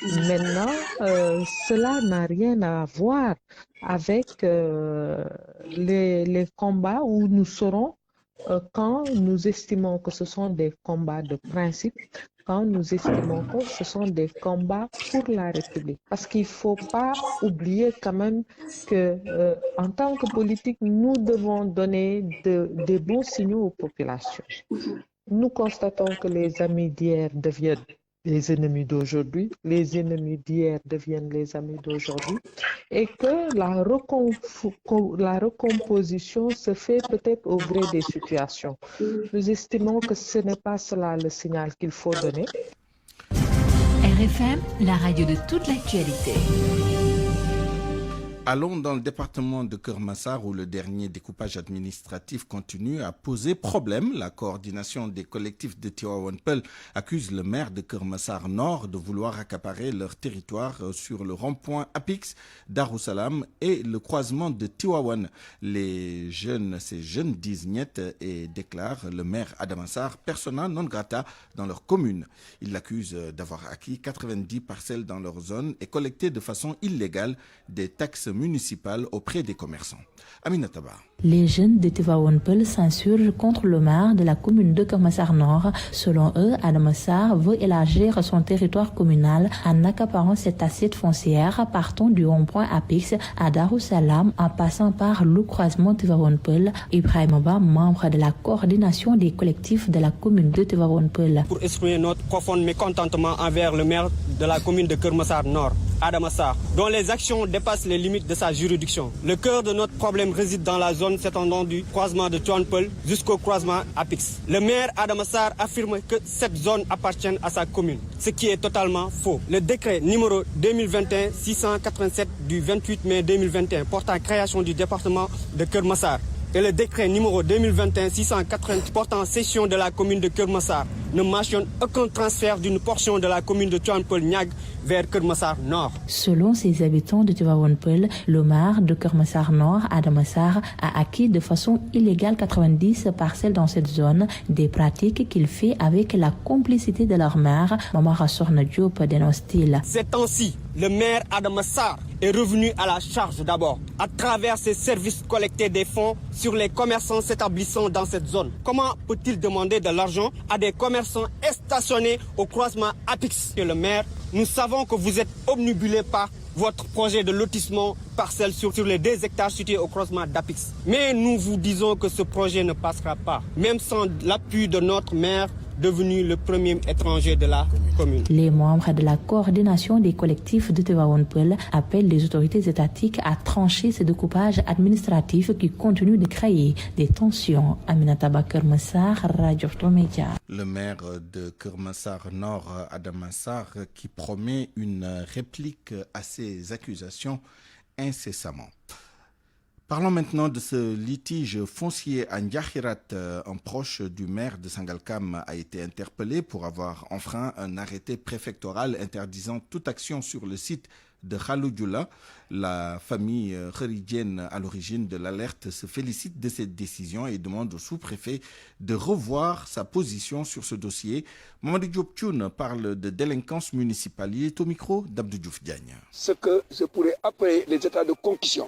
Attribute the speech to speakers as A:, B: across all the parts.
A: Maintenant, cela n'a rien à voir avec les combats où nous serons quand nous estimons que ce sont des combats de principe, quand nous estimons que ce sont des combats pour la République. Parce qu'il ne faut pas oublier quand même que, en tant que politique, nous devons donner des bons signaux aux populations. Nous constatons que les amis d'hier deviennent les ennemis d'aujourd'hui, les ennemis d'hier deviennent les amis d'aujourd'hui, et que la recomposition se fait peut-être au gré des situations. Nous estimons que ce n'est pas cela le signal qu'il faut donner.
B: RFM, la radio de toute l'actualité.
C: Allons dans le département de Keur Massar où le dernier découpage administratif continue à poser problème. La coordination des collectifs de Tivaouane Peulh accuse le maire de Keur Massar Nord de vouloir accaparer leur territoire sur le rond-point Apix, Darussalam et le croisement de Tivaouane. Ces jeunes disent niet et déclarent le maire Adamassar persona non grata dans leur commune. Ils l'accusent d'avoir acquis 90 parcelles dans leur zone et collecté de façon illégale des taxes municipales auprès des commerçants. Aminata Ba.
D: Les jeunes de Tivaouane Peulh s'insurgent contre le maire de la commune de Keur Massar Nord. Selon eux, Adamassar veut élargir son territoire communal en accaparant cette assiette foncière partant du rond-point Apix à Darussalam en passant par le croisement Tivaouane Peulh. Ibrahim Ba, membre de la coordination des collectifs de la commune de Tivaouane Peulh.
E: Pour exprimer notre profond mécontentement envers le maire de la commune de Keur Massar Nord, Adamassar, dont les actions dépassent les limites de sa juridiction. Le cœur de notre problème réside dans la zone s'étendant du croisement de Tivaouane Peulh jusqu'au croisement Apix. Le maire Adamassar affirme que cette zone appartient à sa commune, ce qui est totalement faux. Le décret numéro 2021-687 du 28 mai 2021 portant création du département de Keur Massar et le décret numéro 2021-680 portant cession de la commune de Keur Massar ne mentionne aucun transfert d'une portion de la commune de Tivaouane Peulh Niag vers Keur Massar Nord.
D: Selon ses habitants de Tivaouane Peulh, le maire de Keur Massar Nord, Adamassar, a acquis de façon illégale 90 parcelles dans cette zone, des pratiques qu'il fait avec la complicité de leur maire, Maman Sorna Diop, dénonce-t-il.
E: Ces temps-ci, le maire Adamassar est revenu à la charge d'abord, à travers ses services collectés des fonds sur les commerçants s'établissant dans cette zone. Comment peut-il demander de l'argent à des commerçants stationnés au croisement Apix? Le maire, nous savons que vous êtes obnubilé par votre projet de lotissement parcelle sur les 2 hectares situés au croisement d'Apix. Mais nous vous disons que ce projet ne passera pas, même sans l'appui de notre maire, devenu le premier étranger de la commune.
D: Les membres de la coordination des collectifs de Tivaouane Peulh appellent les autorités étatiques à trancher ce découpage administratif qui continue de créer des tensions. Aminata Ba, Keur Massar, Radio Média.
C: Le maire de Keur Massar Nord, Adamassar, qui promet une réplique à ces accusations incessamment. Parlons maintenant de ce litige foncier à Ndiakhirat. Un proche du maire de Sangalkam a été interpellé pour avoir enfreint un arrêté préfectoral interdisant toute action sur le site de Khaloudjoula. La famille khéridienne à l'origine de l'alerte se félicite de cette décision et demande au sous-préfet de revoir sa position sur ce dossier. Mamadou Diop Thioune parle de délinquance municipale. Il est au micro d'Abdou Diouf Diagne.
F: Ce que je pourrais appeler les états de concussion,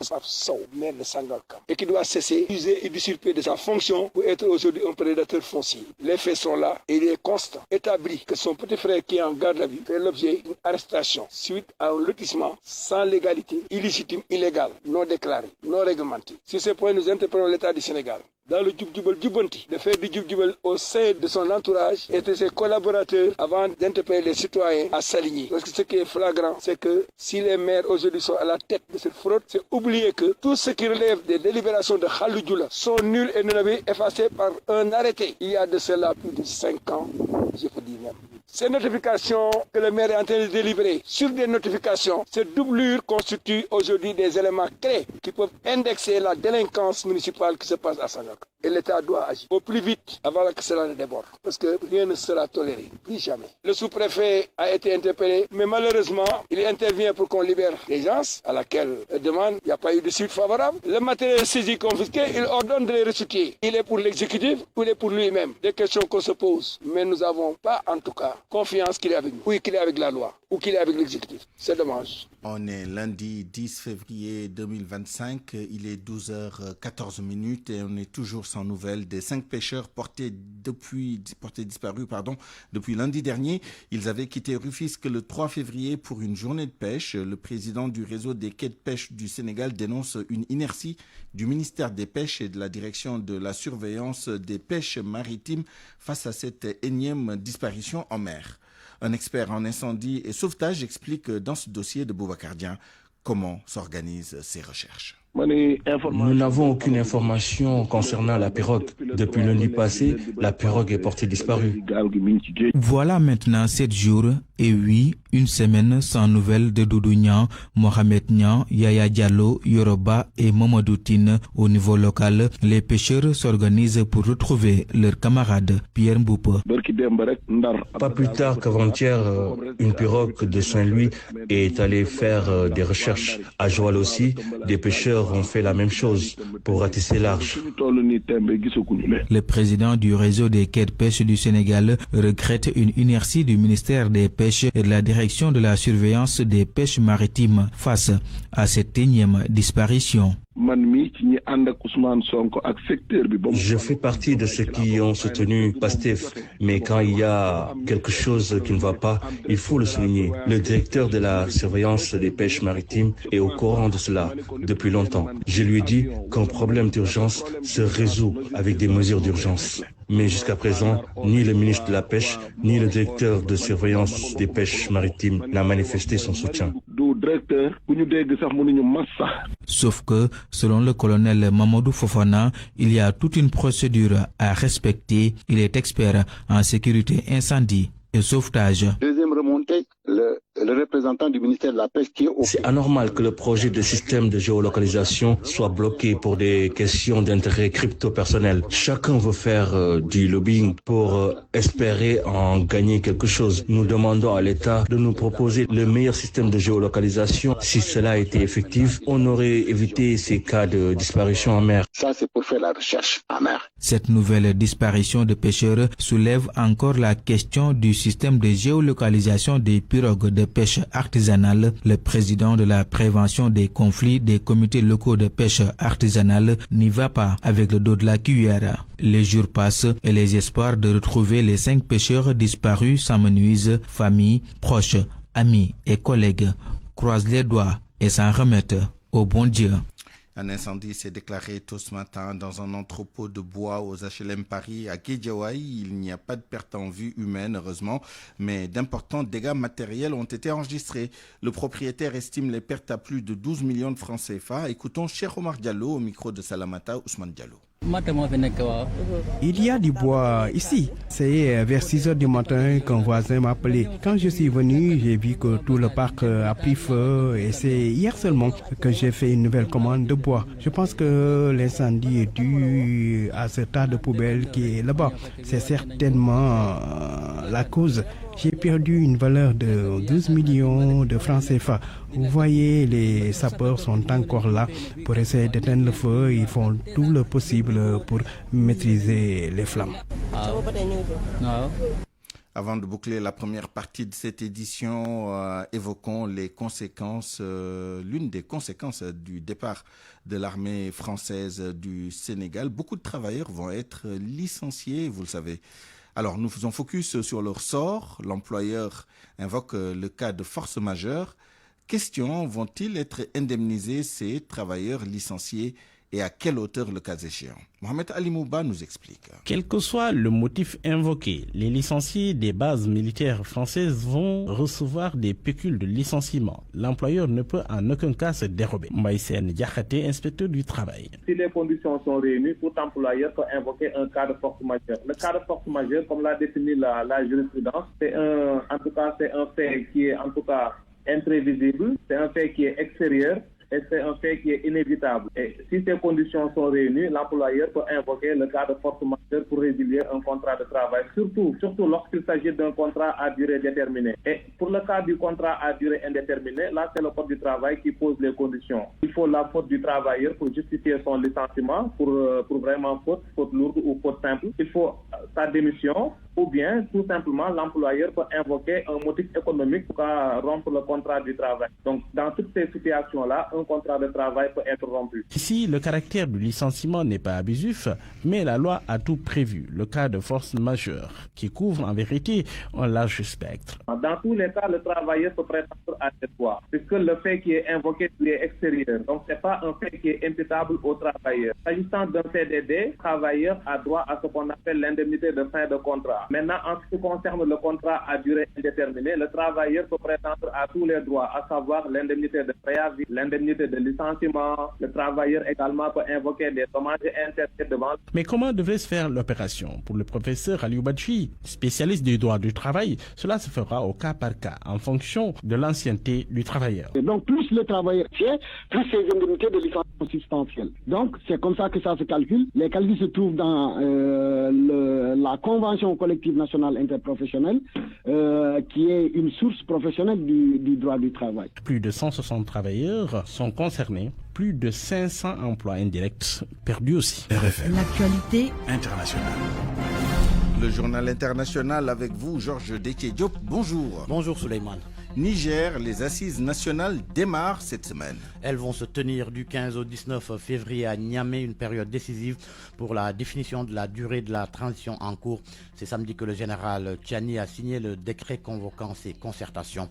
F: maire de Sangalkam, et qui doit cesser d'user et d'usurper de sa fonction pour être aujourd'hui un prédateur foncier. Les faits sont là et il est constant, établi que son petit frère qui est en garde à vue fait l'objet d'une arrestation suite à un lotissement sans légalité, illégitime, illégal, non déclaré, non réglementé. Sur ce point, nous interpellons l'État du Sénégal dans le Djoubdjoubal Djoubanti, de faire du Djoubdjoubal au sein de son entourage et de ses collaborateurs avant d'interpeller les citoyens à s'aligner. Parce que ce qui est flagrant, c'est que si les maires aujourd'hui sont à la tête de cette fraude, c'est oublier que tout ce qui relève des délibérations de Khaloudjoula sont nuls et non effacés par un arrêté. Il y a de cela plus de 5 ans, je peux dire même. Ces notifications que le maire est en train de délivrer sur des notifications, cette doublure constitue aujourd'hui des éléments clés qui peuvent indexer la délinquance municipale qui se passe à Sangalkam. Et l'État doit agir au plus vite avant que cela ne déborde. Parce que rien ne sera toléré, plus jamais. Le sous-préfet a été interpellé, mais malheureusement, il intervient pour qu'on libère les gens à laquelle demande. Il n'y a pas eu de suite favorable. Le matériel saisi confisqué, il ordonne de les restituer. Il est pour l'exécutif ou il est pour lui-même. Des questions qu'on se pose. Mais nous n'avons pas, en tout cas, la confiance qu'il est avec nous, ou qu'il est avec la loi, ou qu'il est avec l'exécutif. C'est dommage.
C: On est lundi 10 février 2025, il est 12h14 et on est toujours sans nouvelles des 5 pêcheurs portés disparus depuis lundi dernier. Ils avaient quitté Rufisque le 3 février pour une journée de pêche. Le président du réseau des quais de pêche du Sénégal dénonce une inertie du ministère des Pêches et de la direction de la surveillance des pêches maritimes face à cette énième disparition en mer. Un expert en incendie et sauvetage explique dans ce dossier de Boubacar Dieng comment s'organisent ces recherches.
G: Nous n'avons aucune information concernant la pirogue. Depuis lundi passé, la pirogue est portée disparue.
H: Voilà maintenant 7 jours et oui, une semaine sans nouvelles de Doudou Niang, Mohamed Niang, Yaya Diallo, Yoroba et Mamadou Tine. Au niveau local, les pêcheurs s'organisent pour retrouver leurs camarades. Pierre Mboupe.
G: Pas plus tard qu'avant-hier, une pirogue de Saint-Louis est allée faire des recherches. À Joal aussi, des pêcheurs ont fait la même chose pour ratisser large.
H: Le président du réseau des quais de pêche du Sénégal regrette une inertie du ministère des Pêches et de la direction de la surveillance des pêches maritimes face à cette énième disparition.
G: Je fais partie de ceux qui ont soutenu Pastef, mais quand il y a quelque chose qui ne va pas, il faut le souligner. Le directeur de la surveillance des pêches maritimes est au courant de cela depuis longtemps. Je lui ai dit qu'un problème d'urgence se résout avec des mesures d'urgence. Mais jusqu'à présent, ni le ministre de la Pêche, ni le directeur de surveillance des pêches maritimes n'a manifesté son soutien.
H: Sauf que, selon le colonel Mamadou Fofana, il y a toute une procédure à respecter. Il est expert en sécurité incendie et sauvetage.
I: Deuxième remontée, le représentant du ministère de la Pêche qui est au...
G: C'est anormal que le projet de système de géolocalisation soit bloqué pour des questions d'intérêt crypto-personnel. Chacun veut faire du lobbying pour espérer en gagner quelque chose. Nous demandons à l'État de nous proposer le meilleur système de géolocalisation. Si cela était effectif, on aurait évité ces cas de disparition en mer.
I: Ça, c'est pour faire la recherche en mer.
H: Cette nouvelle disparition de pêcheurs soulève encore la question du système de géolocalisation des pirogues de pêche artisanale. Le président de la prévention des conflits des comités locaux de pêche artisanale n'y va pas avec le dos de la cuillère. Les jours passent et les espoirs de retrouver les 5 pêcheurs disparus s'amenuisent. Famille, proches, amis et collègues croisent les doigts et s'en remettent au bon Dieu.
C: Un incendie s'est déclaré tôt ce matin dans un entrepôt de bois aux HLM Paris à Guédiawaye. Il n'y a pas de perte en vue humaine, heureusement, mais d'importants dégâts matériels ont été enregistrés. Le propriétaire estime les pertes à plus de 12 millions de francs CFA. Écoutons Cheikh Omar Diallo au micro de Salamata Ousmane Diallo.
J: Il y a du bois ici. C'est vers 6 h du matin qu'un voisin m'a appelé. Quand je suis venu, j'ai vu que tout le parc a pris feu et c'est hier seulement que j'ai fait une nouvelle commande de bois. Je pense que l'incendie est dû à ce tas de poubelles qui est là-bas. C'est certainement la cause. J'ai perdu une valeur de 12 millions de francs CFA. Vous voyez, les sapeurs sont encore là pour essayer d'éteindre le feu. Ils font tout le possible pour maîtriser les flammes.
C: Avant de boucler la première partie de cette édition, évoquons les conséquences, l'une des conséquences du départ de l'armée française du Sénégal. Beaucoup de travailleurs vont être licenciés, vous le savez. Alors, nous faisons focus sur leur sort. L'employeur invoque le cas de force majeure. Question, vont-ils être indemnisés, ces travailleurs licenciés, et à quelle hauteur le cas échéant? Mohamed Ali Mouba nous explique.
K: Quel que soit le motif invoqué, les licenciés des bases militaires françaises vont recevoir des pécules de licenciement. L'employeur ne peut en aucun cas se dérober. Maïsen Diakhaté, inspecteur du travail.
L: Si les conditions sont réunies, tout employeur peut invoquer un cas de force majeure. Le cas de force majeure, comme l'a défini la jurisprudence, c'est un fait qui est en tout cas imprévisible, c'est un fait qui est extérieur. Et c'est un fait qui est inévitable. Et si ces conditions sont réunies, l'employeur peut invoquer le cas de force majeure pour résilier un contrat de travail, surtout lorsqu'il s'agit d'un contrat à durée déterminée. Et pour le cas du contrat à durée indéterminée, là c'est le code du travail qui pose les conditions. Il faut la faute du travailleur pour justifier son licenciement, pour vraiment faute lourde ou faute simple. Il faut sa démission ou bien tout simplement l'employeur peut invoquer un motif économique pour rompre le contrat du travail. Donc dans toutes ces situations-là, un contrat de travail peut être rompu.
K: Ici, le caractère du licenciement n'est pas abusif, mais la loi a tout prévu, le cas de force majeure, qui couvre en vérité un large spectre.
L: Dans tous les cas, le travailleur peut prétendre à ses droits, puisque le fait qui est invoqué lui est extérieur. Donc ce n'est pas un fait qui est imputable au travailleur. S'agissant d'un CDD, le travailleur a droit à ce qu'on appelle l'indemnité de fin de contrat. Maintenant, en ce qui concerne le contrat à durée indéterminée, le travailleur peut prétendre à tous les droits, à savoir l'indemnité de préavis, l'indemnité de licenciement. Le travailleur également peut invoquer des dommages intéressés devant.
K: Mais comment devrait se faire l'opération? Pour le professeur Aliou Badji, spécialiste du droit du travail, cela se fera au cas par cas, en fonction de l'ancienneté du travailleur.
I: Et donc plus le travailleur tient, plus ses indemnités de licenciement substantielles. Donc c'est comme ça que ça se calcule. Les calculs se trouvent dans la Convention collective nationale interprofessionnelle, qui est une source professionnelle du droit du travail.
K: Plus de 160 travailleurs sont concernés, plus de 500 emplois indirects perdus aussi.
B: RFM. L'actualité
C: internationale. Le journal international avec vous, Georges Détié Diop. Bonjour.
M: Bonjour Souleymane.
C: Niger, les assises nationales démarrent cette semaine.
M: Elles vont se tenir du 15 au 19 février à Niamey, une période décisive pour la définition de la durée de la transition en cours. C'est samedi que le général Tchani a signé le décret convoquant ces concertations.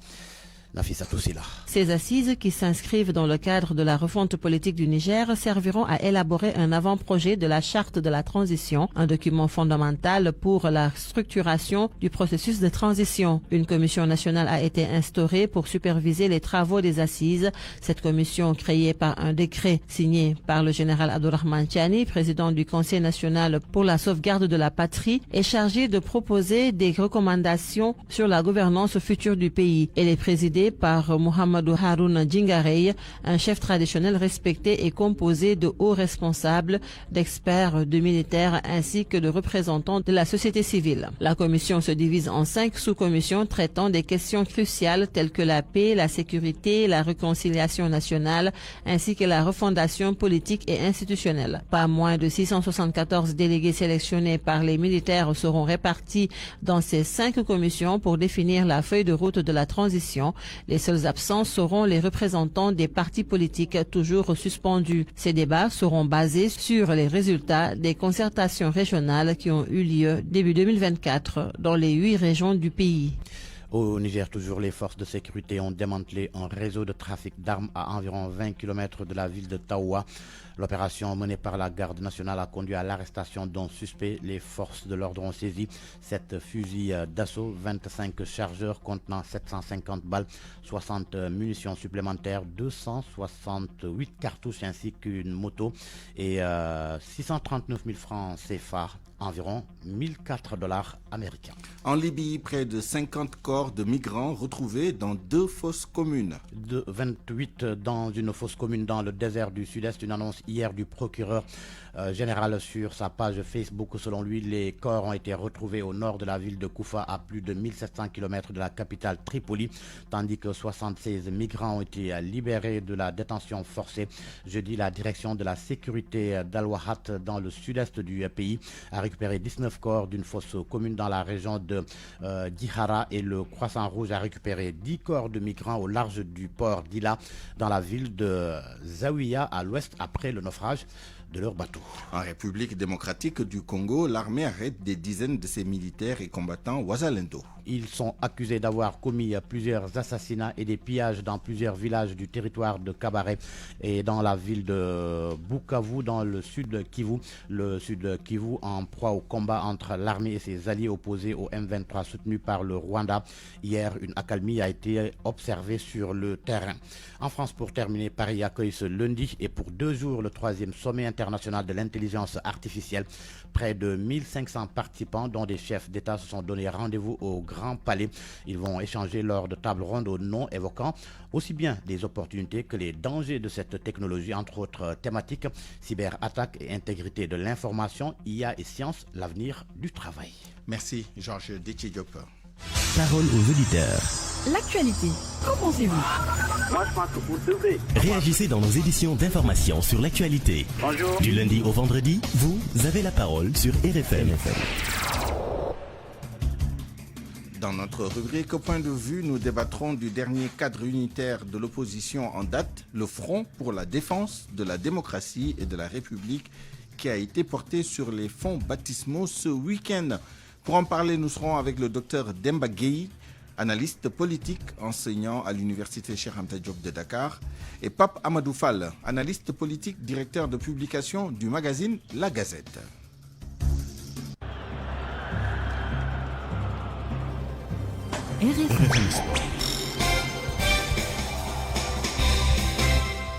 M: Nafisa Toussila.
N: Ces assises, qui s'inscrivent dans le cadre de la refonte politique du Niger, serviront à élaborer un avant-projet de la charte de la transition, un document fondamental pour la structuration du processus de transition. Une commission nationale a été instaurée pour superviser les travaux des assises. Cette commission, créée par un décret signé par le général Abdourahmane Tchani, président du Conseil national pour la sauvegarde de la patrie, est chargée de proposer des recommandations sur la gouvernance future du pays. Elle est présidée par Mohamedou Harouna Djingarey, un chef traditionnel respecté et composé de hauts responsables, d'experts, de militaires ainsi que de représentants de la société civile. La commission se divise en 5 sous-commissions traitant des questions cruciales telles que la paix, la sécurité, la réconciliation nationale ainsi que la refondation politique et institutionnelle. Pas moins de 674 délégués sélectionnés par les militaires seront répartis dans ces 5 commissions pour définir la feuille de route de la transition. Les seuls absents seront les représentants des partis politiques toujours suspendus. Ces débats seront basés sur les résultats des concertations régionales qui ont eu lieu début 2024 dans les 8 régions du pays.
M: Au Niger, toujours, les forces de sécurité ont démantelé un réseau de trafic d'armes à environ 20 km de la ville de Taoua. L'opération menée par la garde nationale a conduit à l'arrestation d'un suspect. Les forces de l'ordre ont saisi 7 fusils d'assaut, 25 chargeurs contenant 750 balles, 60 munitions supplémentaires, 268 cartouches ainsi qu'une moto et 639 000 francs CFA, environ $1,004 américains.
C: En Libye, près de 50 corps de migrants retrouvés dans 2 fosses communes.
M: 28 dans une fosse commune dans le désert du Sud-Est, une annonce hier du procureur général sur sa page Facebook. Selon lui, les corps ont été retrouvés au nord de la ville de Koufa, à plus de 1700 km de la capitale Tripoli, tandis que 76 migrants ont été libérés de la détention forcée. Jeudi, la direction de la sécurité d'Al-Wahat dans le sud-est du pays a récupéré 19 corps d'une fosse commune dans la région de Dihara, et le Croissant Rouge a récupéré 10 corps de migrants au large du port d'Ila dans la ville de Zawiya à l'ouest après le naufrage de leur bateau.
C: En République démocratique du Congo, l'armée arrête des dizaines de ses militaires et combattants Wazalendo.
M: Ils sont accusés d'avoir commis plusieurs assassinats et des pillages dans plusieurs villages du territoire de Kabaré et dans la ville de Bukavu dans le sud Kivu. Le sud Kivu en proie au combat entre l'armée et ses alliés opposés au M23 soutenu par le Rwanda. Hier, une accalmie a été observée sur le terrain. En France, pour terminer, Paris accueille ce lundi et pour 2 jours le 3e sommet international de l'intelligence artificielle. Près de 1500 participants, dont des chefs d'État, se sont donné rendez-vous au Grand Palais. Ils vont échanger lors de tables rondes aux noms évoquant aussi bien des opportunités que les dangers de cette technologie, entre autres thématiques, cyberattaques et intégrité de l'information, IA et sciences, l'avenir du travail.
C: Merci Georges Détié Diop.
B: Parole aux auditeurs.
O: L'actualité, qu'en pensez-vous?
P: Moi, je pense que vous devez.
B: Réagissez dans nos éditions d'information sur l'actualité.
P: Bonjour.
B: Du lundi au vendredi, vous avez la parole sur RFM.
C: Dans notre rubrique Point de vue, nous débattrons du dernier cadre unitaire de l'opposition en date, le Front pour la défense de la démocratie et de la République, qui a été porté sur les fonds baptismaux ce week-end. Pour en parler, nous serons avec le docteur Demba Gueye, analyste politique, enseignant à l'université Cheikh Anta Diop de Dakar, et Pape Amadou Fall, analyste politique, directeur de publication du magazine La Gazette.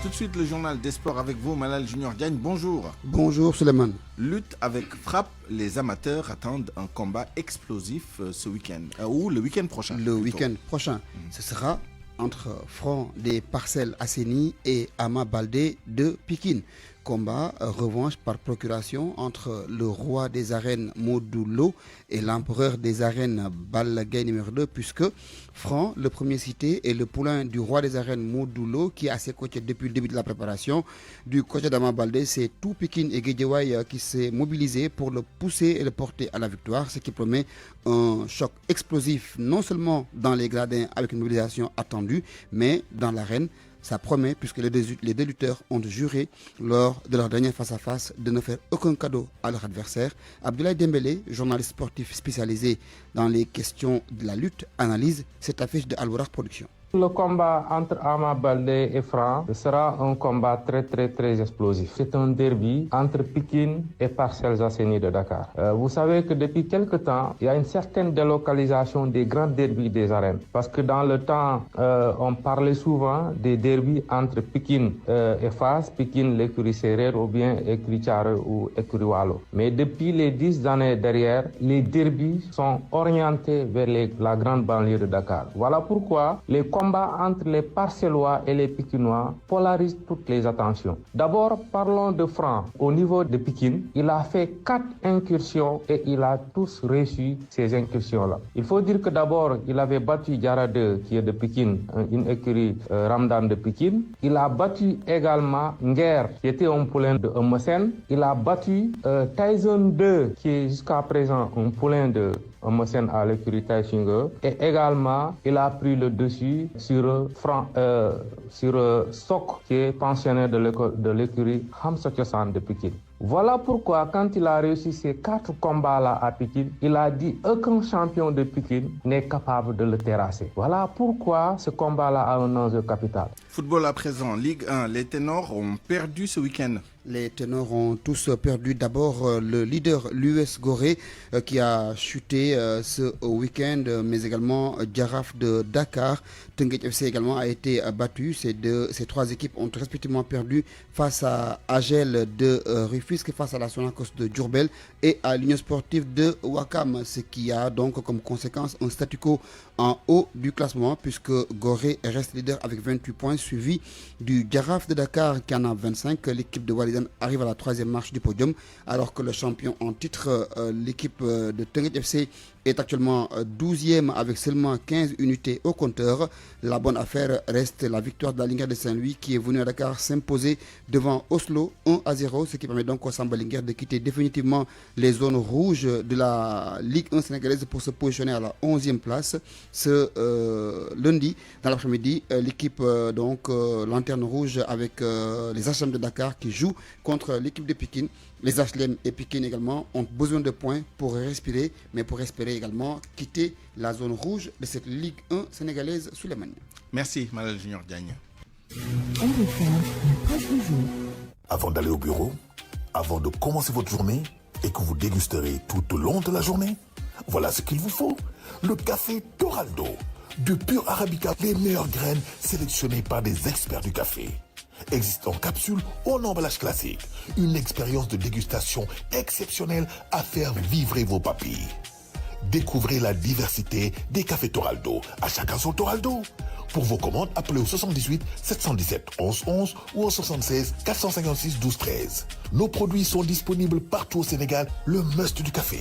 C: Tout de suite, le journal des sports avec vous, Malal Junior Diagne. Bonjour.
Q: Bonjour, Suleiman.
C: Lutte avec frappe, les amateurs attendent un combat explosif ce week-end, ou le week-end prochain.
Q: Le week-end prochain. Ce sera entre Front des Parcelles Assainies et Ama Baldé de Pikine. Combat revanche par procuration entre le roi des arènes Modou Lo et l'empereur des arènes Balla Gaye numéro 2, puisque Franc, le premier cité, est le poulain du roi des arènes Modou Lo qui est à ses côtés depuis le début de la préparation. Du côté d'Ama Baldé, c'est tout Pikine et Guédiawaye qui s'est mobilisé pour le pousser et le porter à la victoire, ce qui promet un choc explosif non seulement dans les gradins avec une mobilisation attendue, mais dans l'arène. Ça promet, puisque les deux lutteurs ont juré lors de leur dernier face-à-face de ne faire aucun cadeau à leur adversaire. Abdoulaye Dembélé, journaliste sportif spécialisé dans les questions de la lutte, analyse cette affiche de Al-Warak Production.
R: Le combat entre Ama Baldé et Franc sera un combat très explosif. C'est un derby entre Pikine et Parcelles Assainies de Dakar. Vous savez que depuis quelque temps, il y a une certaine délocalisation des grands derbys des arènes. Parce que dans le temps, on parlait souvent des derbys entre Pikine et Fass, Pikine l'écurie Sérère ou bien écurie Thiaroye ou écurie Waalo. Mais depuis les 10 années derrière, les derbys sont orientés vers la grande banlieue de Dakar. Voilà pourquoi les combats entre les Parcellois et les Pikinois polarisent toutes les attentions. D'abord, parlons de Franc. Au niveau de Pikine, il a fait 4 incursions et il a tous réussi ces incursions-là. Il faut dire que d'abord, il avait battu Diarra 2, qui est de Pikine, une écurie Ramdan de Pikine. Il a battu également Nguer, qui était un poulain de Eumeu Sène. Il a battu Tyson 2, qui est jusqu'à présent un poulain de Eumeu Sène à l'écurie Taïsingue. Et également, il a pris le dessus sur Sok, qui est pensionnaire de l'écurie Hamsa Tiosan de Pikine. Voilà pourquoi, quand il a réussi ces 4 combats-là à Pikine, il a dit aucun champion de Pikine n'est capable de le terrasser. Voilà pourquoi ce combat-là a un enjeu capital.
C: Football à présent, Ligue 1, les ténors ont perdu ce week-end.
Q: Les ténors ont tous perdu. D'abord, le leader, l'US Gorée, qui a chuté ce week-end, mais également Jaraaf de Dakar. Teungueth FC également a été battu. Ces 3 équipes ont respectivement perdu face à Agel de Rufisque, face à la Sonacos de Diourbel et à l'Union sportive de Ouakam, ce qui a donc comme conséquence un statu quo en haut du classement, puisque Gorée reste leader avec 28 points, suivi du Jaraaf de Dakar qui en a 25. L'équipe de Walidane arrive à la 3e marche du podium, alors que le champion en titre, l'équipe de Teungueth FC, est actuellement 12e avec seulement 15 unités au compteur. La bonne affaire reste la victoire de la Linguère de Saint-Louis, qui est venue à Dakar s'imposer devant Oslo 1-0, ce qui permet donc au Samba Linguère de quitter définitivement les zones rouges de la Ligue 1 sénégalaise pour se positionner à la 11e place. Ce lundi, dans l'après-midi, l'équipe lanterne rouge avec les HLM de Dakar qui joue contre l'équipe de Pikine. Les HLM et Pikine également ont besoin de points pour respirer, mais pour espérer également quitter la zone rouge de cette Ligue 1 sénégalaise sous les manières.
C: Merci, Malal Junior Diagne.
S: Avant d'aller au bureau, avant de commencer votre journée et que vous dégusterez tout au long de la journée, voilà ce qu'il vous faut. Le café Toraldo, du pur Arabica, les meilleures graines sélectionnées par des experts du café. Existe en capsule ou en emballage classique. Une expérience de dégustation exceptionnelle à faire vibrer vos papilles. Découvrez la diversité des cafés Toraldo. À chacun son Toraldo. Pour vos commandes, appelez au 78 717 11 11 ou au 76 456 12 13. Nos produits sont disponibles partout au Sénégal. Le must du café,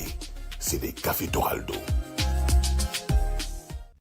S: c'est des cafés Toraldo.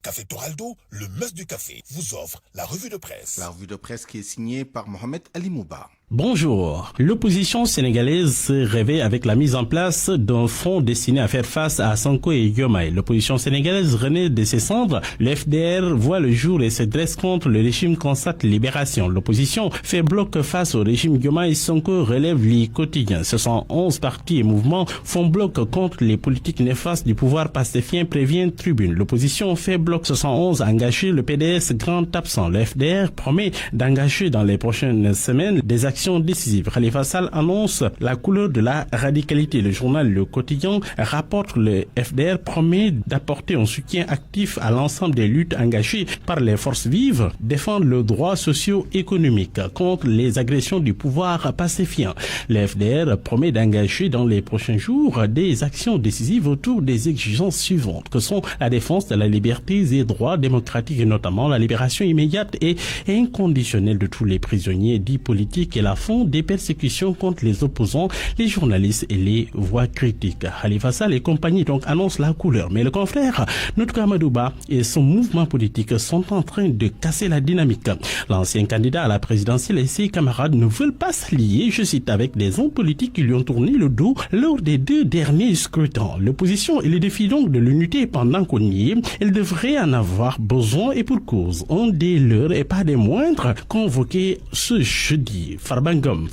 S: Café Toraldo, le must du café, vous offre la revue de presse.
C: La revue de presse qui est signée par Mohamed Ali Mouba.
K: Bonjour. L'opposition sénégalaise se réveille avec la mise en place d'un front destiné à faire face à Sonko et Diomaye. L'opposition sénégalaise renaît de ses cendres. Le FDR voit le jour et se dresse contre le régime Constate Libération. L'opposition fait bloc face au régime Diomaye. Sonko relève les quotidiens. Ce sont 11 partis et mouvements font bloc contre les politiques néfastes du pouvoir pastéfien, prévient Tribune. L'opposition fait bloc 71 engagés. Le PDS grand absent. Le FDR promet d'engager dans les prochaines semaines des actions décisive. Khalifa Sall annonce la couleur de la radicalité. Le journal Le Quotidien rapporte le FDR promet d'apporter un soutien actif à l'ensemble des luttes engagées par les forces vives, défendre le droit socio-économique contre les agressions du pouvoir pastéfien. Le FDR promet d'engager dans les prochains jours des actions décisives autour des exigences suivantes, que sont la défense de la liberté et des droits démocratiques et notamment la libération immédiate et inconditionnelle de tous les prisonniers dits politiques et la fin des persécutions contre les opposants, les journalistes et les voix critiques. Khalifa Sall et compagnie donc annoncent la couleur. Mais le confrère Notko Amadouba et son mouvement politique sont en train de casser la dynamique. L'ancien candidat à la présidentielle et ses camarades ne veulent pas s'allier, je cite, avec des hommes politiques qui lui ont tourné le dos lors des 2 derniers scrutins. L'opposition et les défis donc de l'unité pendant qu'on y est, elle devrait en avoir besoin et pour cause. Un des leurs et pas des moindres convoqué ce jeudi. Farbangom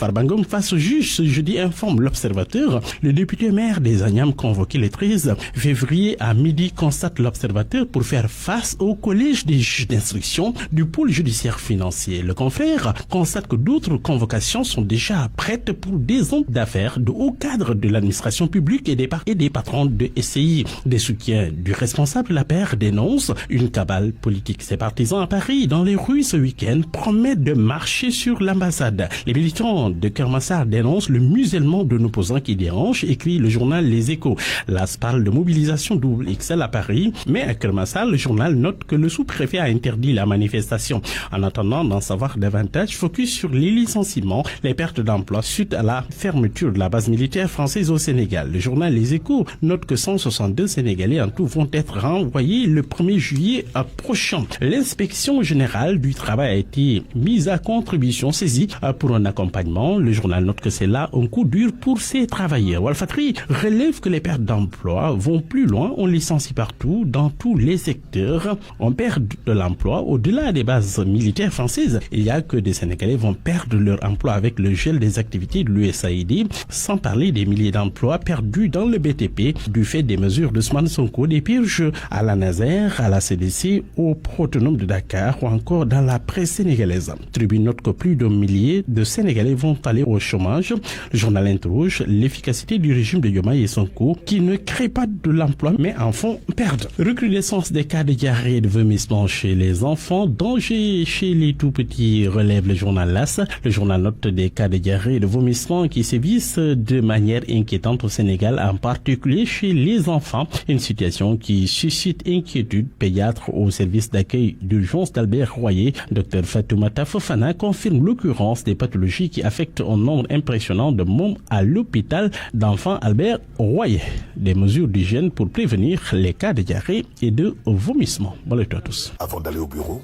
K: face au juge ce jeudi, informe l'Observateur. Le député maire des Agnam convoqué le 13 février à midi, constate l'Observateur, pour faire face au collège des juges d'instruction du pôle judiciaire financier. Le confrère constate que d'autres convocations sont déjà prêtes pour des hommes d'affaires de haut cadre de l'administration publique et des patrons de SCI. Des soutiens du responsable Lapère dénoncent une cabale politique. Ses partisans à Paris, dans les rues ce week-end, promettent de marcher sur l'ambassade. Les militants de Kermassar dénoncent le musellement d'un opposant qui dérange, écrit le journal Les Échos. L'AS parle de mobilisation double XL à Paris, mais à Kermassar, le journal note que le sous-préfet a interdit la manifestation. En attendant d'en savoir davantage, focus sur les licenciements, les pertes d'emploi suite à la fermeture de la base militaire française au Sénégal. Le journal Les Échos note que 162 Sénégalais en tout vont être renvoyés le 1er juillet prochain. L'inspection générale du travail a été mise à contribution, saisie pour un accompagnement. Le journal note que c'est là un coup dur pour ces travailleurs. Walfatri relève que les pertes d'emploi vont plus loin. On licencie partout, dans tous les secteurs. On perd de l'emploi. Au-delà des bases militaires françaises, il n'y a que des Sénégalais vont perdre leur emploi avec le gel des activités de l'USAID, sans parler des milliers d'emplois perdus dans le BTP du fait des mesures de Ousmane Sonko, des purges à la Nazaire, à la CDC, au Protonome de Dakar ou encore dans la presse sénégalaise. Tribune note que plus d'un millier de Sénégalais vont aller au chômage. Le journal interroge l'efficacité du régime de Diomaye et Sonko qui ne crée pas de l'emploi mais en font perdre. Recrudescence des cas de diarrhée et de vomissement chez les enfants, danger chez les tout petits, relève le journal LAS. Le journal note des cas de diarrhée et de vomissement qui sévissent de manière inquiétante au Sénégal, en particulier chez les enfants. Une situation qui suscite inquiétude. Pédiatre au service d'accueil d'urgence d'Albert Royer, Dr Fatoumata Fofana, confirme l'occurrence des pathologies qui affectent un nombre impressionnant de mômes à l'hôpital d'enfants Albert Royer. Des mesures d'hygiène pour prévenir les cas de diarrhée et de vomissement. Bonne nuit à tous.
S: Avant d'aller au bureau,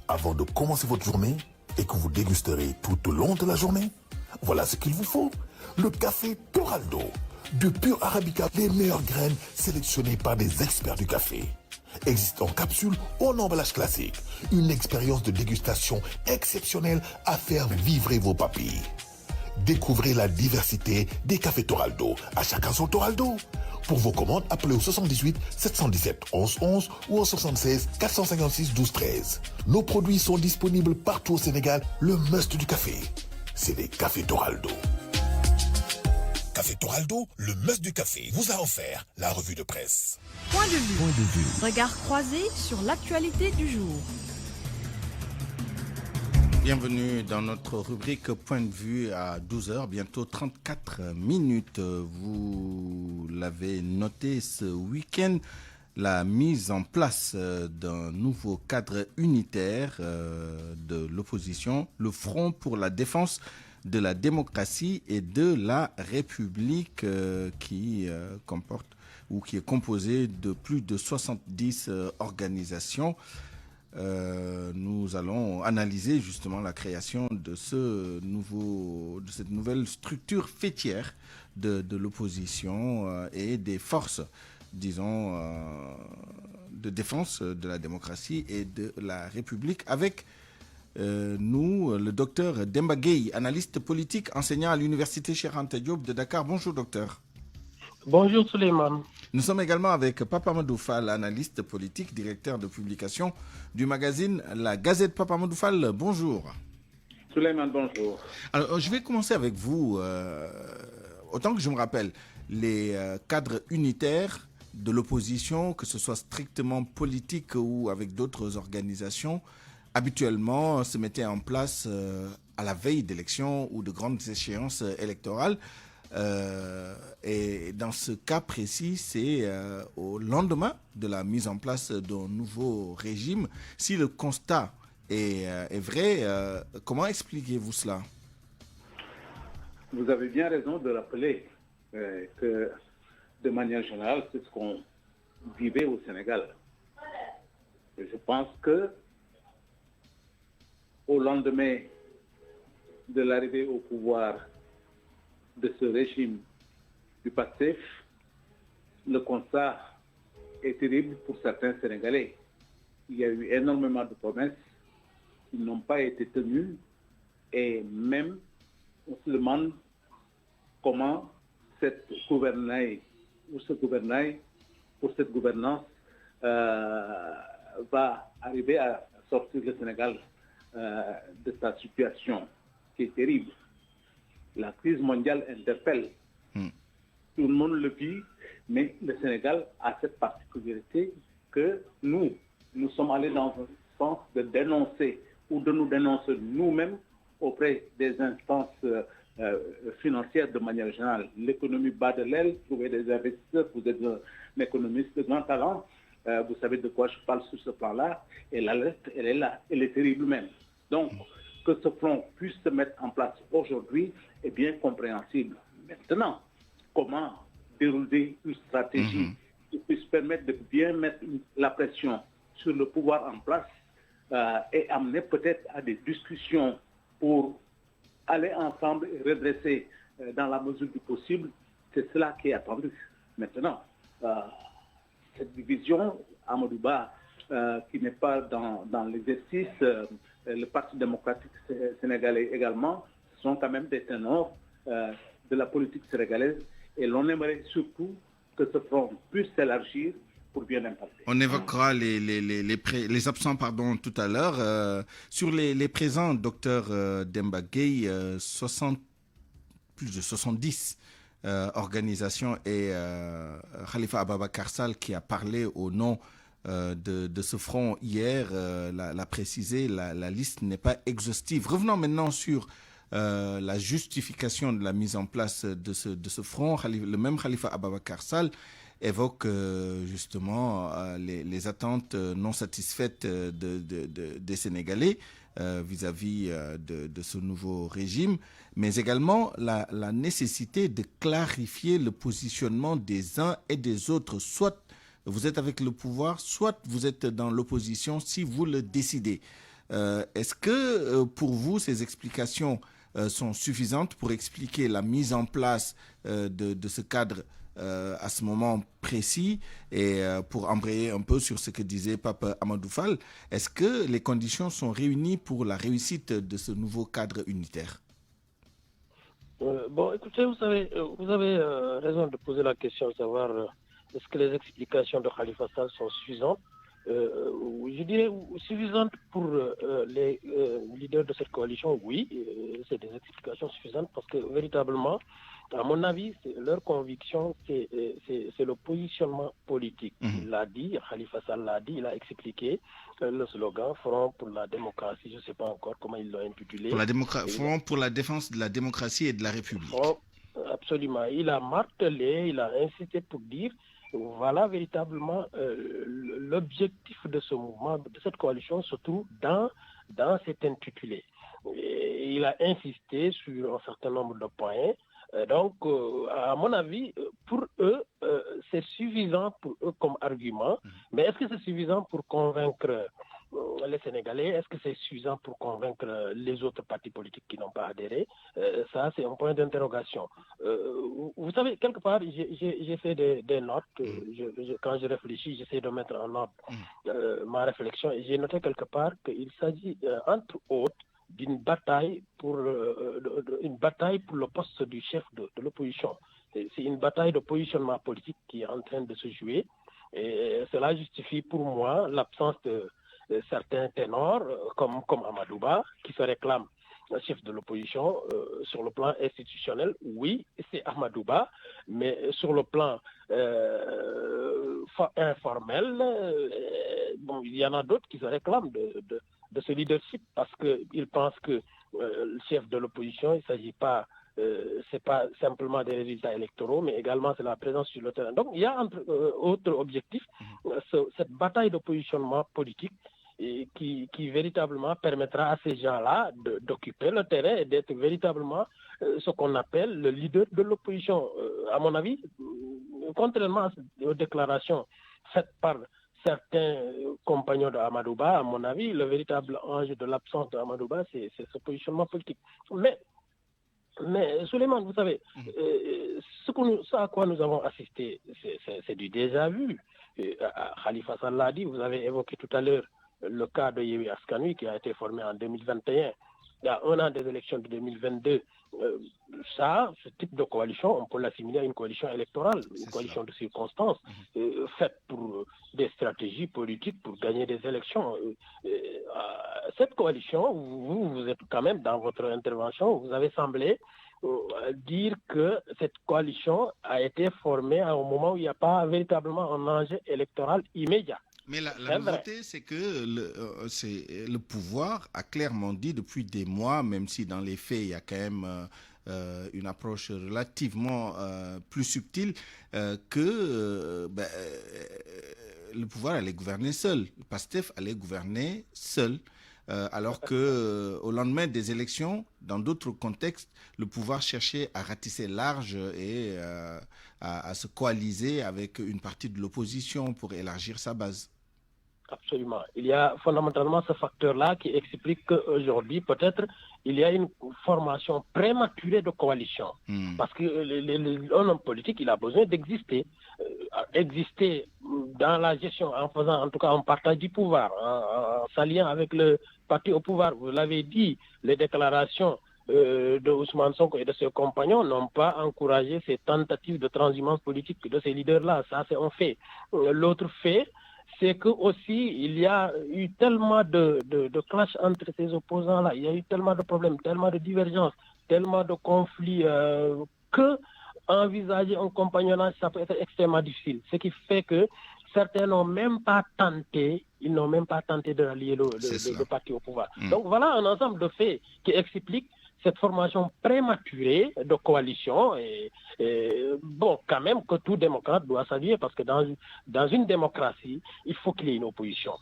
S: avant de commencer votre journée et que vous dégusterez tout au long de la journée, voilà ce qu'il vous faut. Le café Toraldo, de pur Arabica, les meilleures graines sélectionnées par des experts du café. Existe en capsule ou en emballage classique. Une expérience de dégustation exceptionnelle à faire vibrer vos papilles. Découvrez la diversité des cafés Toraldo. À chacun son Toraldo. Pour vos commandes, appelez au 78 717 11 11 ou au 76 456 12 13. Nos produits sont disponibles partout au Sénégal. Le must du café, c'est des cafés Toraldo. Café Toraldo, le must du café, vous a offert la revue de presse.
O: Point de vue. Regard croisé sur l'actualité du jour.
C: Bienvenue dans notre rubrique Point de vue à 12h, bientôt 34 minutes. Vous l'avez noté ce week-end, la mise en place d'un nouveau cadre unitaire de l'opposition, le Front pour la défense de la démocratie et de la République qui comporte ou qui est composé de plus de 70 organisations. nous allons analyser justement la création de cette nouvelle structure fêtière de l'opposition et des forces, disons, de défense de la démocratie et de la République, avec nous, le docteur Demba Gueye, analyste politique, enseignant à l'université Cheikh Anta Diop de Dakar. Bonjour docteur.
T: Bonjour Souleymane.
C: Nous sommes également avec Papa Amadou Fall, analyste politique, directeur de publication du magazine La Gazette. Papa Amadou Fall, bonjour.
T: Souleymane, bonjour.
C: Alors, je vais commencer avec vous. Autant que je me rappelle, les cadres unitaires de l'opposition, que ce soit strictement politique ou avec d'autres organisations, habituellement se mettaient en place à la veille d'élections ou de grandes échéances électorales. Et dans ce cas précis, c'est au lendemain de la mise en place d'un nouveau régime. Si le constat est vrai, comment expliquez-vous cela?
T: Vous avez bien raison de rappeler que de manière générale, c'est ce qu'on vivait au Sénégal. Et je pense que au lendemain de l'arrivée au pouvoir de ce régime du PASTEF, le constat est terrible pour certains Sénégalais. Il y a eu énormément de promesses qui n'ont pas été tenues et même on se demande comment cette gouvernail ou ce gouvernail pour cette gouvernance va arriver à sortir le Sénégal de sa situation qui est terrible. La crise mondiale interpelle. Tout le monde le vit, mais le Sénégal a cette particularité que nous sommes allés dans un sens de dénoncer ou de nous dénoncer nous-mêmes auprès des instances financières de manière générale. L'économie bat de l'aile, trouver des investisseurs, vous êtes un économiste de grand talent, vous savez de quoi je parle sur ce plan-là, et l'alerte, elle est là, elle est terrible même. Donc, que ce front puisse se mettre en place aujourd'hui est bien compréhensible. Maintenant, comment dérouler une stratégie qui puisse permettre de bien mettre la pression sur le pouvoir en place et amener peut-être à des discussions pour aller ensemble et redresser dans la mesure du possible, c'est cela qui est attendu. Maintenant, cette division, Amadouba, qui n'est pas dans l'exercice, le Parti démocratique sénégalais également, sont quand même des ténors de la politique sénégalaise et l'on aimerait surtout que ce front puisse s'élargir pour bien impacter.
C: On évoquera les absents tout à l'heure. Sur les présents, docteur Demba Gueye, plus de 70 organisations et Khalifa Ababakar Sall qui a parlé au nom de ce front hier, l'a précisé, la liste n'est pas exhaustive. Revenons maintenant sur la justification de la mise en place de ce front. Le même Khalifa Ababakar Sall évoque justement les attentes non satisfaites des Sénégalais vis-à-vis de ce nouveau régime, mais également la nécessité de clarifier le positionnement des uns et des autres, soit vous êtes avec le pouvoir, soit vous êtes dans l'opposition si vous le décidez. Est-ce que pour vous, ces explications sont suffisantes pour expliquer la mise en place de ce cadre à ce moment précis et pour embrayer un peu sur ce que disait Papa Amadou Fall, est-ce que les conditions sont réunies pour la réussite de ce nouveau cadre unitaire?
T: Bon, écoutez, vous avez raison de poser la question de savoir est-ce que les explications de Khalifa Sall sont suffisantes. Je dirais suffisantes pour les leaders de cette coalition, oui, c'est des explications suffisantes parce que véritablement, à mon avis, leur conviction, c'est le positionnement politique. Il l'a dit, Khalifa Sall l'a dit, il a expliqué le slogan Front pour la démocratie, je ne sais pas encore comment ils l'ont intitulé.
C: Front pour la défense de la démocratie et de la République.
T: Absolument. Il a martelé, il a insisté pour dire voilà véritablement l'objectif de ce mouvement, de cette coalition se trouve dans cet intitulé. Et il a insisté sur un certain nombre de points. Donc, à mon avis, pour eux, c'est suffisant pour eux comme argument. Mais est-ce que c'est suffisant pour convaincre
U: les Sénégalais. Est-ce que c'est suffisant pour convaincre les autres partis politiques qui n'ont pas adhéré? Ça, c'est un point d'interrogation. Vous savez, quelque part, j'ai fait des notes. Quand je réfléchis, j'essaie de mettre en ordre ma réflexion. Et j'ai noté quelque part qu'il s'agit, entre autres, d'une bataille pour le poste du chef de l'opposition. C'est une bataille de positionnement politique qui est en train de se jouer. Et cela justifie pour moi l'absence de certains ténors comme Amadouba qui se réclament chef de l'opposition. Sur le plan institutionnel, oui, c'est Amadouba, mais sur le plan informel, il y en a d'autres qui se réclament de ce leadership parce qu'ils pensent que le chef de l'opposition, il ne s'agit pas c'est pas simplement des résultats électoraux, mais également c'est la présence sur le terrain. Donc il y a entre autres objectifs cette bataille de positionnement politique qui véritablement permettra à ces gens-là d'occuper le terrain et d'être véritablement ce qu'on appelle le leader de l'opposition. À mon avis, contrairement aux déclarations faites par certains compagnons de Amadouba, à mon avis, le véritable enjeu de l'absence de Amadouba, c'est ce positionnement politique. Mais Souleymane, vous savez, ce à quoi nous avons assisté, c'est du déjà vu. Khalifa Sall l'a dit, vous avez évoqué tout à l'heure le cas de Yewwi Askan Wi qui a été formé en 2021. Il y a un an des élections de 2022. Ce type de coalition, on peut l'assimiler à une coalition électorale, une coalition de circonstances, faite pour des stratégies politiques pour gagner des élections. Cette coalition, vous êtes quand même dans votre intervention, vous avez semblé dire que cette coalition a été formée à un moment où il n'y a pas véritablement un enjeu électoral immédiat.
C: Mais la nouveauté, c'est que le pouvoir a clairement dit depuis des mois, même si dans les faits, il y a quand même une approche relativement plus subtile, que le pouvoir allait gouverner seul. Pastef allait gouverner seul. Alors que au lendemain des élections, dans d'autres contextes, le pouvoir cherchait à ratisser large et à se coaliser avec une partie de l'opposition pour élargir sa base.
U: Absolument. Il y a fondamentalement ce facteur-là qui explique qu'aujourd'hui, peut-être, il y a une formation prématurée de coalition. Parce que un homme politique, il a besoin d'exister. Exister dans la gestion, en faisant en tout cas un partage du pouvoir, en s'alliant avec le parti au pouvoir. Vous l'avez dit, les déclarations de Ousmane Sonko et de ses compagnons n'ont pas encouragé ces tentatives de transhumance politique de ces leaders-là. Ça, c'est un fait. L'autre fait, c'est que aussi il y a eu tellement de clash entre ces opposants-là, il y a eu tellement de problèmes, tellement de divergences, tellement de conflits que envisager un compagnonnage, ça peut être extrêmement difficile. Ce qui fait que certains n'ont même pas tenté, de rallier le parti au pouvoir. Donc voilà un ensemble de faits qui expliquent cette formation prématurée de coalition et quand même que tout démocrate doit saluer parce que dans une démocratie, il faut qu'il y ait une opposition.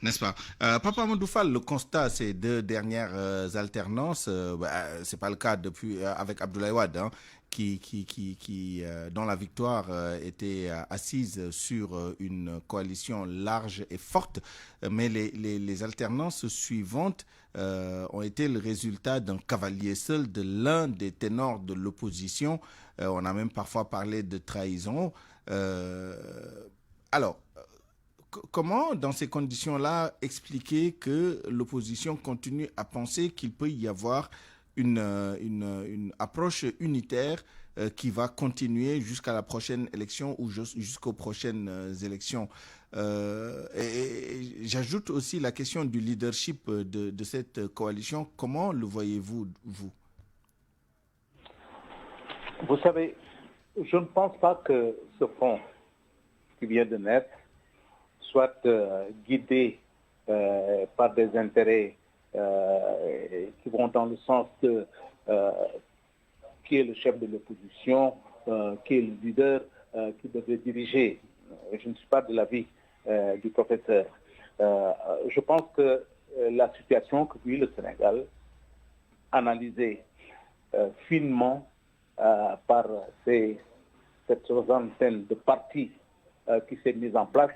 C: N'est-ce pas? Papa Amadou Fall, le constat ces deux dernières alternances, c'est pas le cas depuis avec Abdoulaye Wade, hein, dont la victoire était assise sur une coalition large et forte, mais les alternances suivantes ont été le résultat d'un cavalier seul de l'un des ténors de l'opposition. On a même parfois parlé de trahison. Alors, comment, dans ces conditions-là, expliquer que l'opposition continue à penser qu'il peut y avoir une approche unitaire qui va continuer jusqu'à la prochaine élection ou jusqu'aux prochaines élections? Et j'ajoute aussi la question du leadership de cette coalition. Comment le voyez-vous, vous?
T: Vous savez, je ne pense pas que ce front qui vient de naître soit guidé par des intérêts qui vont dans le sens de qui est le chef de l'opposition, qui est le leader, qui devrait diriger. Je ne suis pas de l'avis du professeur. Je pense que la situation que vit le Sénégal, analysée finement par cette soixantaine de partis qui s'est mise en place,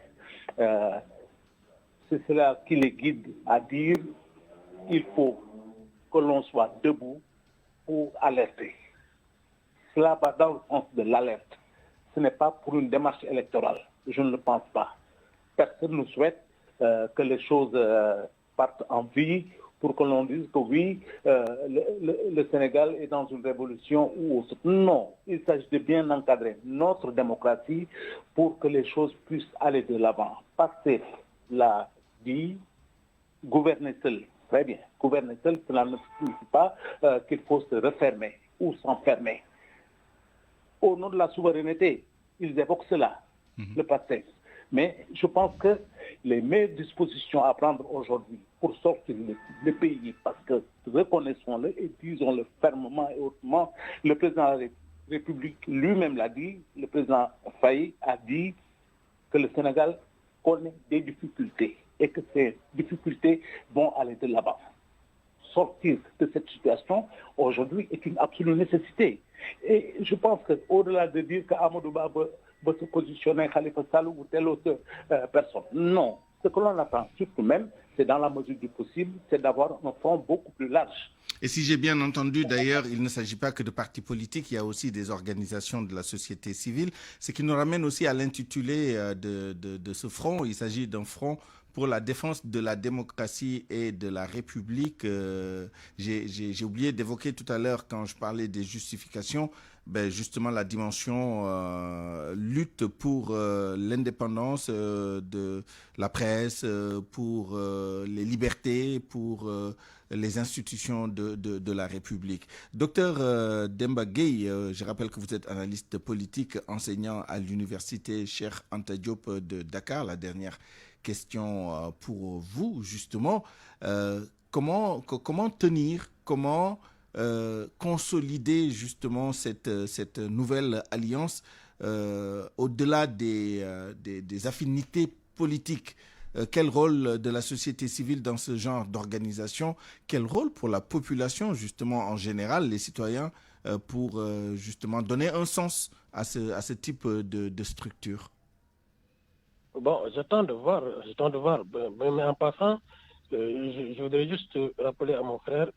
T: c'est cela qui les guide à dire il faut que l'on soit debout pour alerter. Cela va dans le sens de l'alerte. Ce n'est pas pour une démarche électorale. Je ne le pense pas. Personne ne souhaite que les choses partent en vie pour que l'on dise que oui, le Sénégal est dans une révolution ou autre. Non, il s'agit de bien encadrer notre démocratie pour que les choses puissent aller de l'avant. Passer la vie, gouverner seul. Très bien. Gouverner seul, cela ne signifie pas qu'il faut se refermer ou s'enfermer. Au nom de la souveraineté, ils évoquent cela, le PASTEF. Mais je pense que les meilleures dispositions à prendre aujourd'hui pour sortir le pays, parce que reconnaissons-le et disons-le fermement et hautement, le président de la République lui-même l'a dit, le président Faye a dit que le Sénégal connaît des difficultés et que ces difficultés vont aller de l'avant. Sortir de cette situation aujourd'hui est une absolue nécessité. Et je pense qu'au-delà de dire qu'Amadou Ba va se positionner Khalifa Sall ou telle autre personne, non. Ce que l'on attend surtout même, c'est dans la mesure du possible, c'est d'avoir un front beaucoup plus large.
C: Et si j'ai bien entendu, d'ailleurs, il ne s'agit pas que de partis politiques, il y a aussi des organisations de la société civile, ce qui nous ramène aussi à l'intitulé de ce front. Il s'agit d'un front pour la défense de la démocratie et de la République. J'ai oublié d'évoquer tout à l'heure, quand je parlais des justifications, justement la dimension lutte pour l'indépendance de la presse, pour les libertés, pour les institutions de la République. Docteur Demba Gueye, je rappelle que vous êtes analyste politique, enseignant à l'université Cheikh Anta Diop de Dakar. La dernière question pour vous, justement. Comment tenir, comment consolider justement cette nouvelle alliance au-delà des affinités politiques? Quel rôle de la société civile dans ce genre d'organisation? Quel rôle pour la population, justement, en général, les citoyens, pour justement donner un sens à ce type de structure?
U: Bon, j'attends de voir. Mais en passant, je voudrais juste rappeler à mon frère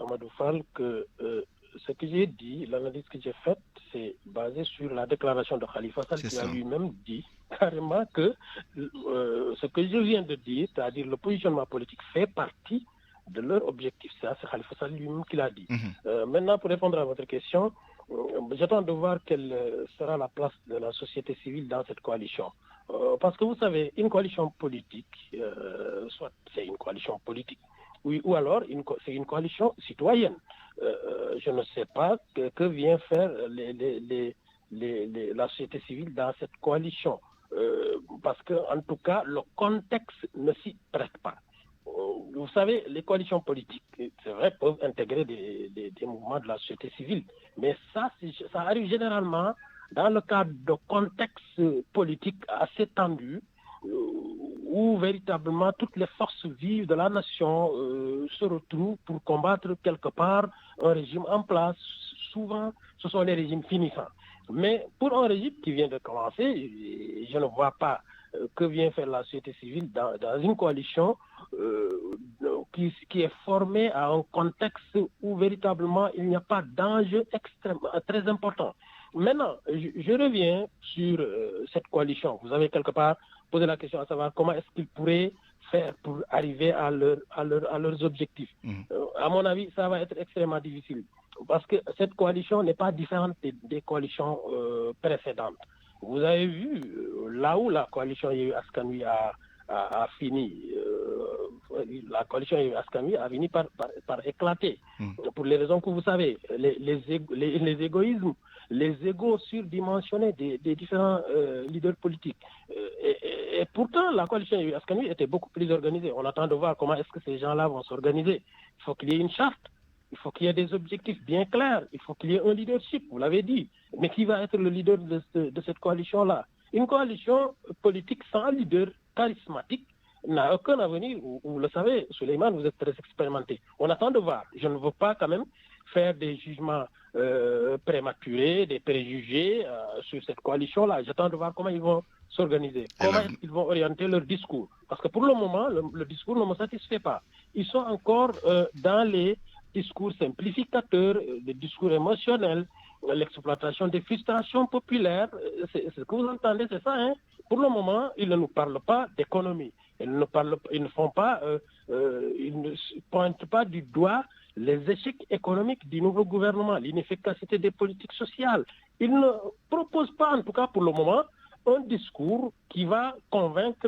U: Amadou Fall que ce que j'ai dit, l'analyse que j'ai faite, c'est basé sur la déclaration de Khalifa Sall qui a lui-même dit carrément que ce que je viens de dire, c'est-à-dire le positionnement politique fait partie de leur objectif. Ça, c'est Khalifa Sall lui-même qui l'a dit. Maintenant, pour répondre à votre question, j'attends de voir quelle sera la place de la société civile dans cette coalition. Parce que vous savez, une coalition politique, soit c'est une coalition politique, oui, ou alors c'est une coalition citoyenne. Je ne sais pas que vient faire la société civile dans cette coalition. Parce que, en tout cas, le contexte ne s'y prête pas. Vous savez, les coalitions politiques, c'est vrai, peuvent intégrer des mouvements de la société civile. Mais ça arrive généralement dans le cadre de contextes politiques assez tendus, où véritablement toutes les forces vives de la nation se retrouvent pour combattre quelque part un régime en place. Souvent, ce sont les régimes finissants. Mais pour un régime qui vient de commencer, je ne vois pas que vient faire la société civile dans une coalition qui est formée à un contexte où véritablement il n'y a pas d'enjeu très important. Maintenant, je reviens sur cette coalition. Vous avez quelque part posé la question à savoir comment est-ce qu'ils pourraient faire pour arriver à leurs objectifs. À mon avis, ça va être extrêmement difficile parce que cette coalition n'est pas différente des coalitions précédentes. Vous avez vu, là où la coalition Yewwi Askan Wi a fini, la coalition Yewwi Askan Wi a fini par éclater. Pour les raisons que vous savez, les égoïsmes, les égos surdimensionnés des différents leaders politiques. Et pourtant, la coalition Yewwi Askan Wi était beaucoup plus organisée. On attend de voir comment est-ce que ces gens-là vont s'organiser. Il faut qu'il y ait une charte, il faut qu'il y ait des objectifs bien clairs, il faut qu'il y ait un leadership, vous l'avez dit. Mais qui va être le leader de cette coalition-là? Une coalition politique sans leader charismatique n'a aucun avenir. Vous le savez, Souleymane, vous êtes très expérimenté. On attend de voir. Je ne veux pas quand même faire des jugements prématurés, des préjugés sur cette coalition-là. J'attends de voir comment ils vont s'organiser, comment ils vont orienter leur discours. Parce que pour le moment, le discours ne me satisfait pas. Ils sont encore dans les discours simplificateurs, des discours émotionnels, l'exploitation des frustrations populaires. C'est ce que vous entendez, c'est ça, hein? Pour le moment, ils ne nous parlent pas d'économie. Ils ne pointent pas du doigt les échecs économiques du nouveau gouvernement, l'inefficacité des politiques sociales. Ils ne proposent pas, en tout cas pour le moment, un discours qui va convaincre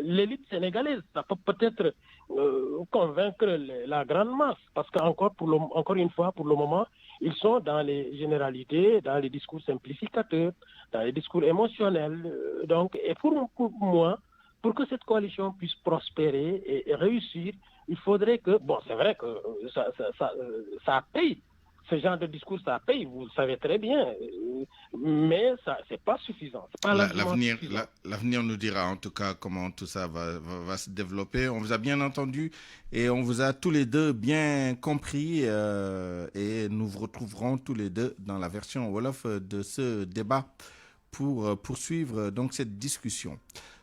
U: l'élite sénégalaise. Ça peut peut-être convaincre la grande masse, parce qu'encore une fois, pour le moment, ils sont dans les généralités, dans les discours simplificateurs, dans les discours émotionnels. Et pour moi, pour que cette coalition puisse prospérer et réussir, il faudrait que, c'est vrai que ça paye. Ce genre de discours, ça paye, vous le savez très bien, mais ça, c'est pas suffisant.
C: L'avenir nous dira en tout cas comment tout ça va se développer. On vous a bien entendu et on vous a tous les deux bien compris et nous vous retrouverons tous les deux dans la version Wolof de ce débat pour poursuivre donc cette discussion.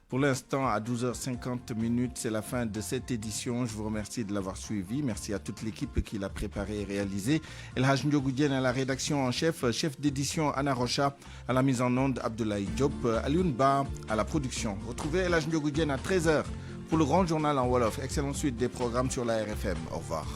C: Pour l'instant, à 12h50, c'est la fin de cette édition. Je vous remercie de l'avoir suivi. Merci à toute l'équipe qui l'a préparé et réalisé. El Hadj Ndiogou Diène à la rédaction en chef d'édition Anna Rocha, à la mise en onde Abdoulaye Diop, Alioune Ba à la production. Retrouvez El Hadj Ndiogou Diène à 13h pour le grand journal en Wolof. Excellente suite des programmes sur la RFM. Au revoir.